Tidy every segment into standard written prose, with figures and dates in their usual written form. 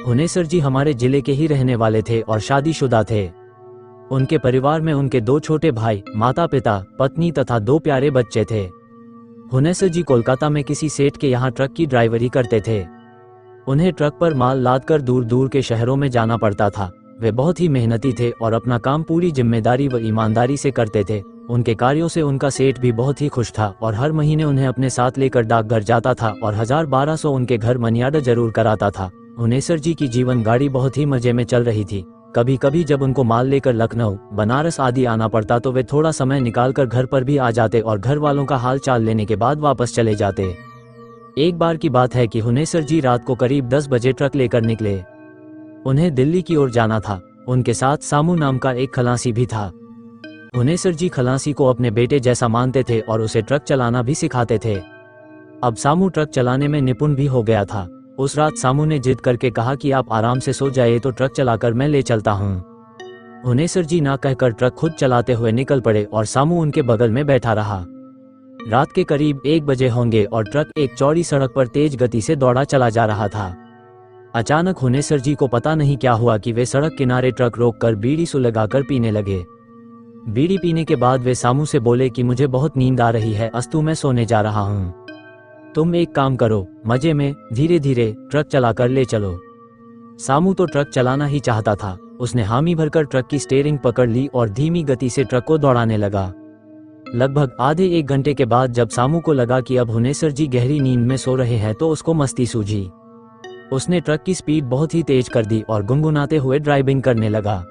हुनेसर जी हमारे जिले के ही रहने वाले थे और शादीशुदा थे। उनके परिवार में उनके 2 छोटे भाई, माता पिता, पत्नी तथा 2 प्यारे बच्चे थे। हुनेसर जी कोलकाता में किसी सेठ के यहाँ ट्रक की ड्राइवरी करते थे। उन्हें ट्रक पर माल लादकर दूर दूर के शहरों में जाना पड़ता था। वे बहुत ही मेहनती थे और अपना काम पूरी जिम्मेदारी व ईमानदारी से करते थे। उनके कार्यों से उनका सेठ भी बहुत ही खुश था और हर महीने उन्हें अपने साथ लेकर डाकघर जाता था और 1200 उनके घर मनी ऑर्डर जरूर कराता था। हुनेसर जी की जीवन गाड़ी बहुत ही मजे में चल रही थी। कभी कभी जब उनको माल लेकर लखनऊ, बनारस आदि आना पड़ता तो वे थोड़ा समय निकालकर घर पर भी आ जाते और घर वालों का हाल चाल लेने के बाद वापस चले जाते। एक बार की बात है कि हुनेसर जी रात को करीब 10 बजे ट्रक लेकर निकले। उन्हें दिल्ली की ओर जाना था। उनके साथ सामू नाम का एक खलासी भी था। हुनेसर जी खलासी को अपने बेटे जैसा मानते थे और उसे ट्रक चलाना भी सिखाते थे। अब सामू ट्रक चलाने में निपुण भी हो गया था। उस रात सामू ने जिद करके कहा कि आप आराम से सो जाइए तो ट्रक चलाकर मैं ले चलता हूँ। हुनेसर जी ना कहकर ट्रक खुद चलाते हुए निकल पड़े और सामू उनके बगल में बैठा रहा। रात के करीब 1 बजे होंगे और ट्रक एक चौड़ी सड़क पर तेज गति से दौड़ा चला जा रहा था। अचानक हुनेसर जी को पता नहीं क्या हुआ कि वे सड़क किनारे ट्रक रोककर बीड़ी सुलगाकर पीने लगे। बीड़ी पीने के बाद वे सामू से बोले कि मुझे बहुत नींद आ रही है, अस्तु मैं सोने जा रहा हूँ। तुम एक काम करो, मजे में धीरे धीरे ट्रक चलाकर ले चलो। सामू तो ट्रक चलाना ही चाहता था। उसने हामी भरकर ट्रक की स्टीयरिंग पकड़ ली और धीमी गति से ट्रक को दौड़ाने लगा। लगभग आधे 1 घंटे के बाद जब सामू को लगा कि अब हुनेसर जी गहरी नींद में सो रहे हैं तो उसको मस्ती सूझी। उसने ट्रक की स्पीड बहुत ही तेज कर दी और गुनगुनाते हुए ड्राइविंग करने लगा।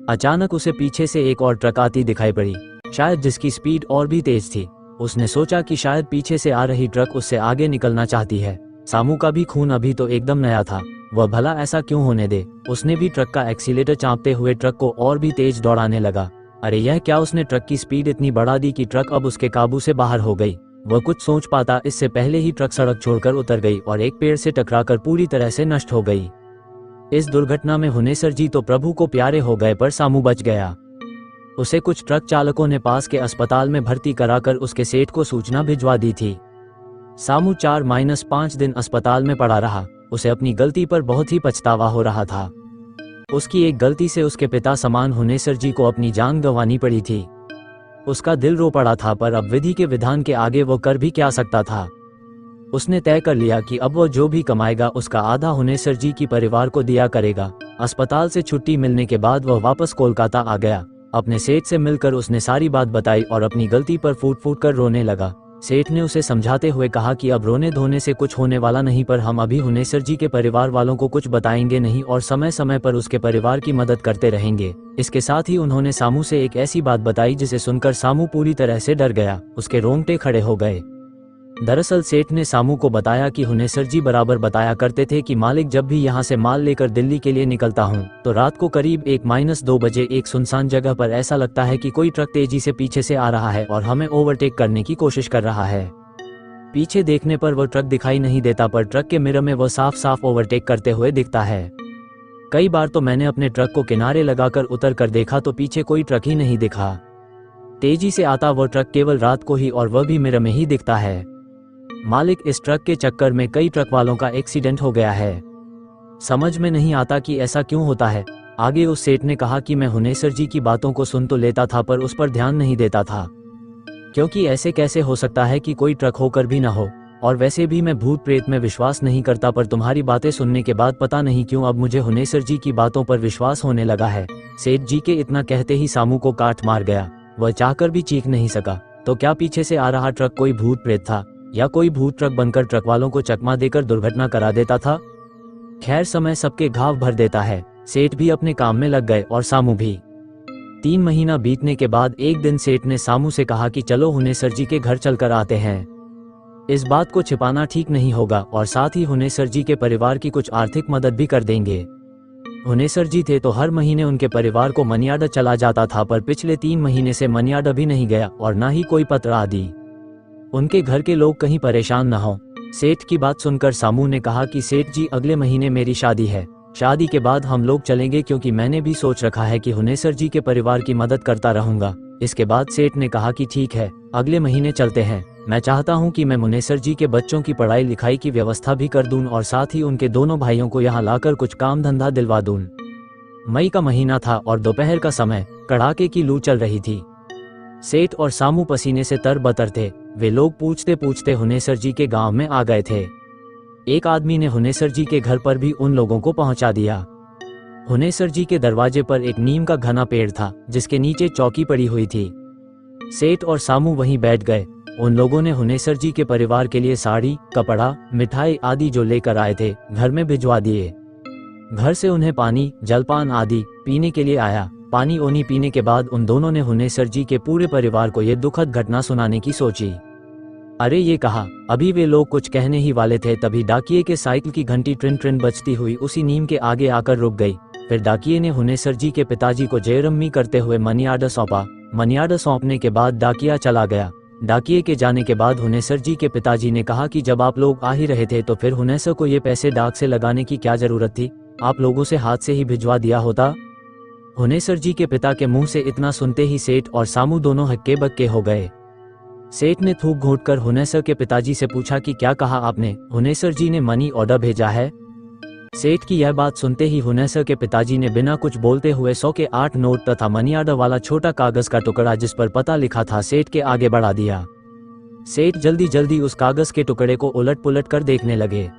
अचानक उसे पीछे से एक और ट्रक आती दिखाई पड़ी, शायद जिसकी स्पीड और भी तेज थी। उसने सोचा कि शायद पीछे से आ रही ट्रक उससे आगे निकलना चाहती है। सामू का भी खून अभी तो एकदम नया था, वह भला ऐसा क्यों होने दे। उसने भी ट्रक का एक्सीलेटर चापते हुए ट्रक को और भी तेज दौड़ाने लगा। अरे यह क्या, उसने ट्रक की स्पीड इतनी बढ़ा दी कि ट्रक अब उसके काबू से बाहर हो गई। वह कुछ सोच पाता इससे पहले ही ट्रक सड़क छोड़कर उतर गई और एक पेड़ से टकराकर पूरी तरह से नष्ट हो गई। इस दुर्घटना में हुनेसर जी तो प्रभु को प्यारे हो गए, पर सामू बच गया। उसे कुछ ट्रक चालकों ने पास के अस्पताल में भर्ती कराकर उसके सेठ को सूचना भिजवा दी थी। सामू 4-5 दिन अस्पताल में पड़ा रहा। उसे अपनी गलती पर बहुत ही पछतावा हो रहा था। उसकी एक गलती से उसके पिता समान हुनेसर जी को अपनी जान गंवानी पड़ी थी। उसका दिल रो पड़ा था, पर अब विधि के विधान के आगे वो कर भी क्या सकता था। उसने तय कर लिया कि अब वो जो भी कमाएगा उसका आधा हुनेसर जी की परिवार को दिया करेगा। अस्पताल से छुट्टी मिलने के बाद वह वापस कोलकाता आ गया। अपने सेठ से मिलकर उसने सारी बात बताई और अपनी गलती पर फूट फूट कर रोने लगा। सेठ ने उसे समझाते हुए कहा कि अब रोने धोने से कुछ होने वाला नहीं, पर हम अभी हुनेसर जी के परिवार वालों को कुछ बताएंगे नहीं और समय समय पर उसके परिवार की मदद करते रहेंगे। इसके साथ ही उन्होंने सामू से एक ऐसी बात बताई जिसे सुनकर सामू पूरी तरह से डर गया। उसके रोंगटे खड़े हो गए। दरअसल सेठ ने सामू को बताया कि हुनेसर जी बराबर बताया करते थे कि मालिक जब भी यहाँ से माल लेकर दिल्ली के लिए निकलता हूँ तो रात को करीब 1-2 बजे एक सुनसान जगह पर ऐसा लगता है कि कोई ट्रक तेजी से पीछे से आ रहा है और हमें ओवरटेक करने की कोशिश कर रहा है। पीछे देखने पर वह ट्रक दिखाई नहीं देता, पर ट्रक के मिरर में वह साफ साफ ओवरटेक करते हुए दिखता है। कई बार तो मैंने अपने ट्रक को किनारे लगाकर उतर कर देखा तो पीछे कोई ट्रक ही नहीं दिखा। तेजी से आता वह ट्रक केवल रात को ही, और वह भी मिरर में ही दिखता है। मालिक, इस ट्रक के चक्कर में कई ट्रक वालों का एक्सीडेंट हो गया है। समझ में नहीं आता कि ऐसा क्यों होता है। आगे उस सेठ ने कहा कि मैं हुनेसर जी की बातों को सुन तो लेता था, पर उस पर ध्यान नहीं देता था, क्योंकि ऐसे कैसे हो सकता है कि कोई ट्रक होकर भी ना हो। और वैसे भी मैं भूत प्रेत में विश्वास नहीं करता, पर तुम्हारी बातें सुनने के बाद पता नहीं क्यों अब मुझे हुनेसर जी की बातों पर विश्वास होने लगा है। सेठ जी के इतना कहते ही सामू को काट मार गया। वह चाहकर भी चीख नहीं सका। तो क्या पीछे से आ रहा ट्रक कोई भूत प्रेत था, या कोई भूत ट्रक बनकर ट्रक वालों को चकमा देकर दुर्घटना करा देता था? खैर, समय सबके घाव भर देता है। सेठ भी अपने काम में लग गए और सामू भी। 3 महीना बीतने के बाद एक दिन सेठ ने सामू से कहा कि चलो हुनेसर जी के घर चलकर आते हैं। इस बात को छिपाना ठीक नहीं होगा और साथ ही हुनेसर जी के परिवार की कुछ आर्थिक मदद भी कर देंगे। हुनेसर जी थे तो हर महीने उनके परिवार को मनी ऑर्डर चला जाता था, पर पिछले 3 महीने से मनी ऑर्डर भी नहीं गया और ना ही कोई पत्र आदि। उनके घर के लोग कहीं परेशान न हो। सेठ की बात सुनकर सामू ने कहा कि सेठ जी, अगले महीने मेरी शादी है। शादी के बाद हम लोग चलेंगे, क्योंकि मैंने भी सोच रखा है कि हुनेसर जी के परिवार की मदद करता रहूंगा। इसके बाद सेठ ने कहा कि ठीक है, अगले महीने चलते हैं। मैं चाहता हूं कि मैं मुनेसर जी के बच्चों की पढ़ाई लिखाई की व्यवस्था भी कर दूं और साथ ही उनके दोनों भाइयों को यहाँ लाकर कुछ काम धंधा दिलवा दूं। मई का महीना था और दोपहर का समय, कड़ाके की लू चल रही थी। सेठ और सामू पसीने से तरबतर थे। वे लोग पूछते पूछते हुनेसर जी के गांव में आ गए थे। एक आदमी ने हुनेसर जी के घर पर भी उन लोगों को पहुंचा दिया। हुनेसर जी के दरवाजे पर एक नीम का घना पेड़ था जिसके नीचे चौकी पड़ी हुई थी। सेठ और सामू वहीं बैठ गए। उन लोगों ने हुनेसर जी के परिवार के लिए साड़ी, कपड़ा, मिठाई आदि जो लेकर आए थे घर में भिजवा दिए। घर से उन्हें पानी, जलपान आदि पीने के लिए आया। पानी ओनी पीने के बाद उन दोनों ने हुनेसर जी के पूरे परिवार को यह दुखद घटना सुनाने की सोची। अरे ये कहा, अभी वे लोग कुछ कहने ही वाले थे तभी डाकिये के साइकिल की घंटी ट्रिन ट्रिन बजती हुई उसी नीम के आगे आकर रुक गई। फिर डाकिये ने हुनेसर जी के पिताजी को जयरम्मी करते हुए मनी आर्डर सौंपा। मनी आर्डर सौंपने के बाद डाकिया चला गया। डाकिये के जाने के बाद हुनेसर जी के पिताजी ने कहा कि जब आप लोग आ ही रहे थे तो फिर हुनेसर को ये पैसे डाक से लगाने की क्या जरूरत थी, आप लोगों से हाथ से ही भिजवा दिया होता। हुनेसर जी के पिता के मुंह से इतना सुनते ही सेठ और सामू दोनों हक्के बक्के हो गए। सेठ ने थूक घोंटकर हुनेसर के पिताजी से पूछा कि क्या कहा आपने? हुनेसर जी ने मनी ऑर्डर भेजा है। सेठ की यह बात सुनते ही हुनेसर के पिताजी ने बिना कुछ बोलते हुए 100 के 8 नोट तथा मनी ऑर्डर वाला छोटा कागज का टुकड़ा जिस पर पता लिखा था सेठ के आगे बढ़ा दिया। सेठ जल्दी जल्दी उस कागज के टुकड़े को उलट पुलट कर देखने लगे।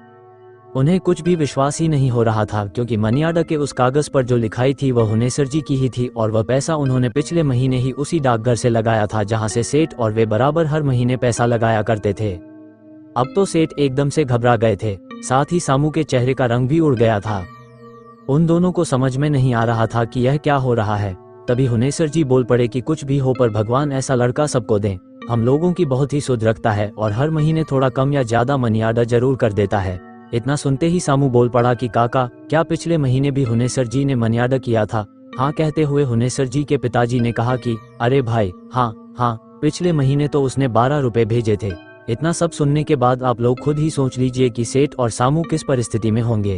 उन्हें कुछ भी विश्वास ही नहीं हो रहा था क्योंकि मनी ऑर्डर के उस कागज पर जो लिखाई थी वह हुनेसर जी की ही थी और वह पैसा उन्होंने पिछले महीने ही उसी डाकघर से लगाया था जहां से सेठ और वे बराबर हर महीने पैसा लगाया करते थे। अब तो सेठ एकदम से घबरा गए थे, साथ ही सामू के चेहरे का रंग भी उड़ गया था। उन दोनों को समझ में नहीं आ रहा था कि यह क्या हो रहा है। तभी हुनेसर जी बोल पड़े कि कुछ भी हो पर भगवान ऐसा लड़का सबको दें। हम लोगों की बहुत ही सुध रखता है और हर महीने थोड़ा कम या ज्यादा मनी ऑर्डर जरूर कर देता है। इतना सुनते ही सामू बोल पड़ा कि काका, क्या पिछले महीने भी हुनेसर जी ने मनी ऑर्डर किया था? हाँ कहते हुए हुनेसर जी के पिताजी ने कहा कि अरे भाई, हाँ, पिछले महीने तो उसने 12 रुपए भेजे थे। इतना सब सुनने के बाद आप लोग खुद ही सोच लीजिए कि सेठ और सामू किस परिस्थिति में होंगे।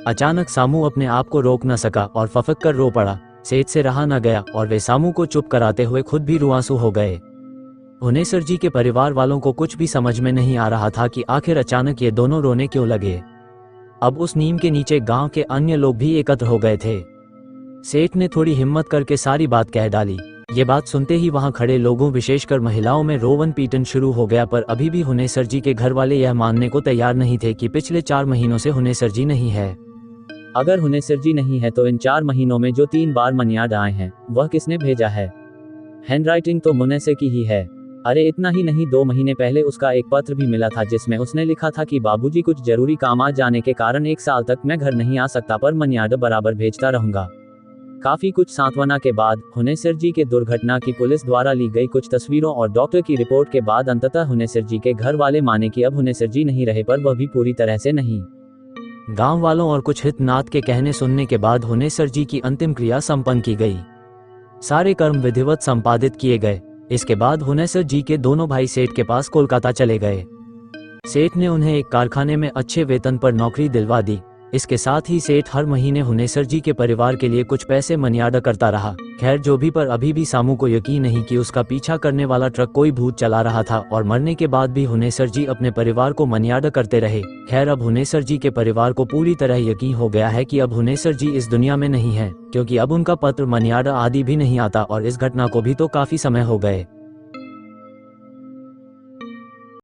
अचानक सामू अपने आप को रोक न सका और फफक कर रो पड़ा। सेठ से रहा न गया और वे सामू को चुप कराते हुए खुद भी रुआंसू हो गए। हुनेसर जी के परिवार वालों को कुछ भी समझ में नहीं आ रहा था कि आखिर अचानक ये दोनों रोने क्यों लगे। अब उस नीम के नीचे गांव के अन्य लोग भी एकत्र हो गए थे। सेठ ने थोड़ी हिम्मत करके सारी बात कह डाली। ये बात सुनते ही वहां खड़े लोगों विशेषकर महिलाओं में रोवन पीटन शुरू हो गया, पर अभी भी हुनेसर जी के घर वाले यह मानने को तैयार नहीं थे कि पिछले 4 महीनों से हुनेसर जी नहीं है। अगर हुनेसर जी नहीं है तो इन 4 महीनों में जो 3 बार मनी ऑर्डर आए हैं वह किसने भेजा है? हैंडराइटिंग तो मुनेसर की ही है। अरे इतना ही नहीं, 2 महीने पहले उसका एक पत्र भी मिला था जिसमें उसने लिखा था कि बाबूजी कुछ जरूरी काम आ जाने के कारण 1 साल तक मैं घर नहीं आ सकता पर मनी ऑर्डर बराबर भेजता रहूंगा। काफी कुछ सांत्वना के बाद हुनेसर जी के दुर्घटना की पुलिस द्वारा ली गई कुछ तस्वीरों और डॉक्टर की रिपोर्ट के बाद अंततः हुनेसर जी के घर वाले माने कि अब हुनेसर जी नहीं रहे, पर वह भी पूरी तरह से नहीं। गांव वालों और कुछ हितनात के कहने सुनने के बाद हुनेसर जी की अंतिम क्रिया संपन्न की गई। सारे कर्म विधिवत संपादित किए गए। इसके बाद हुनेसर जी के दोनों भाई सेठ के पास कोलकाता चले गए। सेठ ने उन्हें एक कारखाने में अच्छे वेतन पर नौकरी दिलवा दी। इसके साथ ही सेठ हर महीने हुनेसर जी के परिवार के लिए कुछ पैसे मनी ऑर्डर करता रहा। खैर जो भी, पर अभी भी सामू को यकीन नहीं कि उसका पीछा करने वाला ट्रक कोई भूत चला रहा था और मरने के बाद भी हुनेसर जी अपने परिवार को मनी ऑर्डर करते रहे। खैर अब हुनेसर जी के परिवार को पूरी तरह यकीन हो गया है कि अब हुनेसर जी इस दुनिया में नहीं है, क्योंकि अब उनका पत्र, मनी ऑर्डर आदि भी नहीं आता और इस घटना को भी तो काफी समय हो गए।